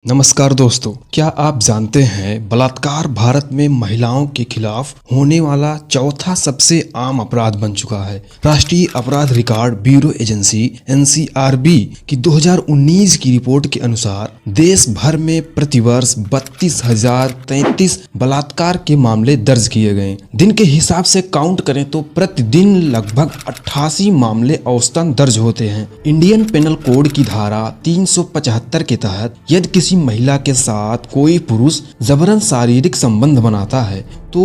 नमस्कार दोस्तों, क्या आप जानते हैं बलात्कार भारत में महिलाओं के खिलाफ होने वाला चौथा सबसे आम अपराध बन चुका है। राष्ट्रीय अपराध रिकॉर्ड ब्यूरो एजेंसी एनसीआरबी की 2019 की रिपोर्ट के अनुसार देश भर में प्रतिवर्ष 32,033 बलात्कार के मामले दर्ज किए गए। दिन के हिसाब से काउंट करें तो प्रतिदिन लगभग 88 मामले औसतन दर्ज होते हैं। इंडियन पेनल कोड की धारा 375 के तहत यदि किसी महिला के साथ कोई पुरुष जबरन शारीरिक संबंध बनाता है तो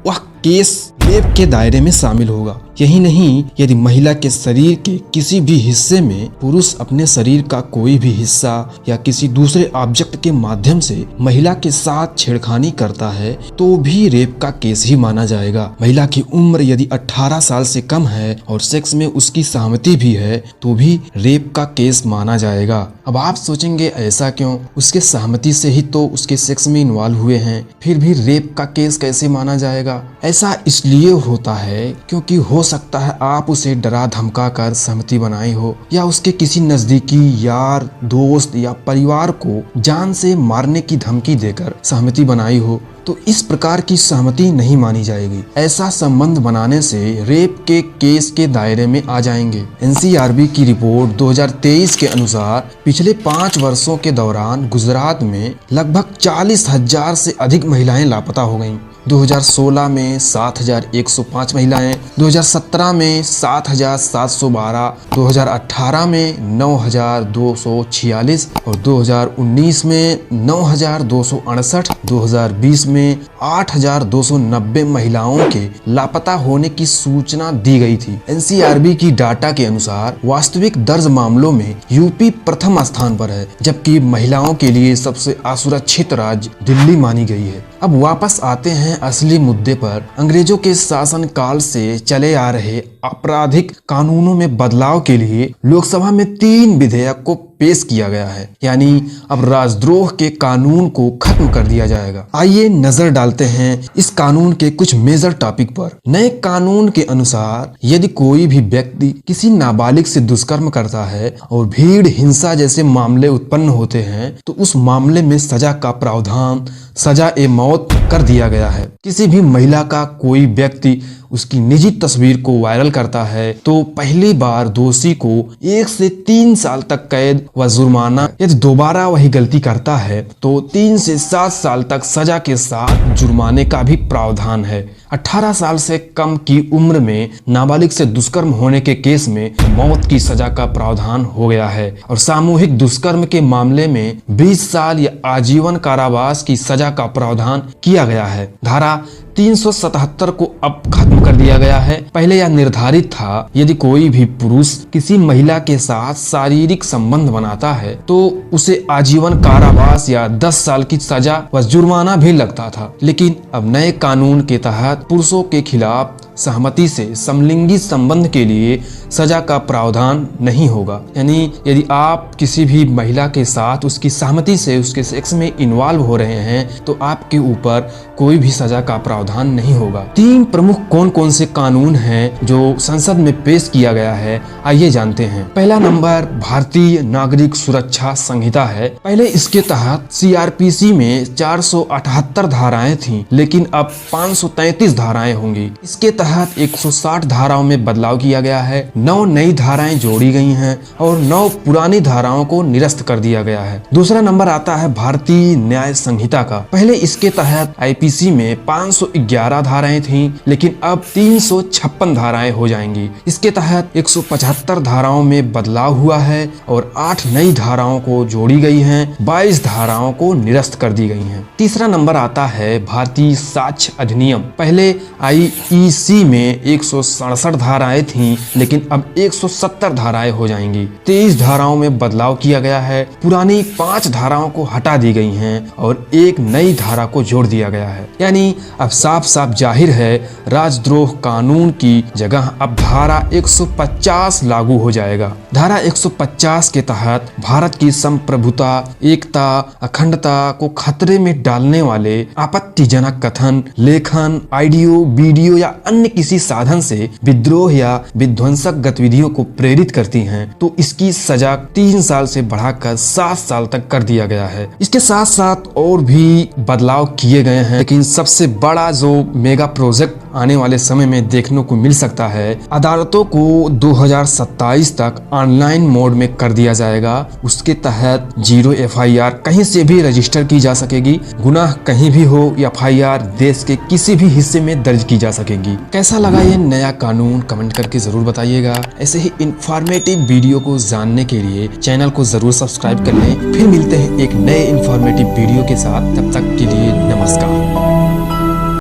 वह केस रेप के दायरे में शामिल होगा। यही नहीं, यदि महिला के शरीर के किसी भी हिस्से में पुरुष अपने शरीर का कोई भी हिस्सा या किसी दूसरे ऑब्जेक्ट के माध्यम से महिला के साथ छेड़खानी करता है तो भी रेप का केस ही माना जाएगा। महिला की उम्र यदि 18 साल से कम है और सेक्स में उसकी सहमति भी है तो भी रेप का केस माना जाएगा। अब आप सोचेंगे ऐसा क्यों? उसके सहमति से ही तो उसके सेक्स में इन्वॉल्व हुए हैं, फिर भी रेप का केस कैसे माना जाएगा? ऐसा इसलिए होता है क्योंकि हो सकता है आप उसे डरा धमका कर सहमति बनाई हो या उसके किसी नजदीकी यार, दोस्त या परिवार को जान से मारने की धमकी देकर सहमति बनाई हो, तो इस प्रकार की सहमति नहीं मानी जाएगी। ऐसा संबंध बनाने से रेप के केस के दायरे में आ जाएंगे। एनसीआरबी की रिपोर्ट 2023 के अनुसार पिछले 5 वर्षों के दौरान गुजरात में लगभग 40,000 से अधिक महिलाएं लापता हो गईं। 2016 में 7,105 महिलाएं, 2017 में 7,712, 2018 में 9,246 और 2019 में 9,268, 2020 में 8,290 महिलाओं के लापता होने की सूचना दी गई थी। एनसीआरबी की डाटा के अनुसार वास्तविक दर्ज मामलों में यूपी प्रथम स्थान पर है, जबकि महिलाओं के लिए सबसे असुरक्षित राज्य दिल्ली मानी गई है। अब वापस आते हैं असली मुद्दे पर। अंग्रेजों के शासन काल से चले आ रहे आपराधिक कानूनों में बदलाव के लिए लोकसभा में 3 विधेयक को पेश किया गया है, यानी अब राजद्रोह के कानून को खत्म कर दिया जाएगा। आइए नजर डालते हैं इस कानून के कुछ मेजर टॉपिक पर। नए कानून के अनुसार यदि कोई भी व्यक्ति किसी नाबालिग से दुष्कर्म करता है और भीड़ हिंसा जैसे मामले उत्पन्न होते हैं तो उस मामले में सजा का प्रावधान सजा-ए मौत कर दिया गया है। किसी भी महिला का कोई व्यक्ति उसकी निजी तस्वीर को वायरल करता है तो पहली बार दोषी को 1 से 3 साल तक कैद व जुर्माना, यदि दोबारा वही गलती करता है तो 3 से 7 साल तक सजा के साथ जुर्माने का भी प्रावधान है। 18 साल से कम की उम्र में नाबालिग से दुष्कर्म होने के केस में मौत की सजा का प्रावधान हो गया है और सामूहिक दुष्कर्म के मामले में 20 साल या आजीवन कारावास की सजा का प्रावधान किया गया है। धारा 377 को अब खत्म कर दिया गया है। पहले यह निर्धारित था यदि कोई भी पुरुष किसी महिला के साथ शारीरिक संबंध बनाता है तो उसे आजीवन कारावास या 10 साल की सजा व जुर्माना भी लगता था, लेकिन अब नए कानून के तहत पुरुषों के खिलाफ सहमति से समलिंगी संबंध के लिए सजा का प्रावधान नहीं होगा। यानी यदि आप किसी भी महिला के साथ उसकी सहमति से उसके सेक्स में इन्वॉल्व हो रहे हैं तो आपके ऊपर कोई भी सजा का प्रावधान नहीं होगा। 3 प्रमुख कौन कौन से कानून हैं जो संसद में पेश किया गया है, आइए जानते हैं। पहला नंबर भारतीय नागरिक सुरक्षा संहिता है। पहले इसके तहत सीआरपीसी में 478 धाराएं थीं, लेकिन अब 533 धाराएं होंगी। इसके तहत 160 धाराओं में बदलाव किया गया है, 9 नई धाराएं जोड़ी गई हैं और 9 पुरानी धाराओं को निरस्त कर दिया गया है। दूसरा नंबर आता है भारतीय न्याय संहिता का। पहले इसके तहत आईपीसी में 511 धाराएं थीं, लेकिन अब 356 धाराएं हो जाएंगी। इसके तहत 175 धाराओं में बदलाव हुआ है और 8 नई धाराओं को जोड़ी गई हैं, 22 धाराओं को निरस्त कर दी गई हैं। तीसरा नंबर आता है भारतीय साक्ष्य अधिनियम। पहले आईईसी में 167 धाराएं थीं, लेकिन अब 170 धाराएं हो जाएंगी। 23 धाराओं में बदलाव किया गया है, पुरानी 5 धाराओं को हटा दी गई हैं और एक नई धारा को जोड़ दिया गया है। यानी अब साफ साफ जाहिर है राजद्रोह कानून की जगह अब धारा 150 लागू हो जाएगा। धारा 150 के तहत भारत की संप्रभुता, एकता, अखंडता को खतरे में डालने वाले आपत्तिजनक कथन, लेखन, ऑडियो, वीडियो या अन्य अन्य किसी साधन से विद्रोह या विध्वंसक गतिविधियों को प्रेरित करती हैं तो इसकी सजा 3 साल से बढ़ाकर 7 साल तक कर दिया गया है। इसके साथ साथ और भी बदलाव किए गए हैं, लेकिन सबसे बड़ा जो मेगा प्रोजेक्ट आने वाले समय में देखने को मिल सकता है, अदालतों को 2027 तक ऑनलाइन मोड में कर दिया जाएगा। उसके तहत 0 FIR कहीं से भी रजिस्टर की जा सकेगी। गुनाह कहीं भी हो, FIR देश के किसी भी हिस्से में दर्ज की जा सकेगी। कैसा लगा ये नया कानून, कमेंट करके जरूर बताइएगा। ऐसे ही इंफॉर्मेटिव वीडियो को जानने के लिए चैनल को जरूर सब्सक्राइब कर लें। फिर मिलते हैं एक नए इंफॉर्मेटिव वीडियो के साथ, तब तक के लिए नमस्कार।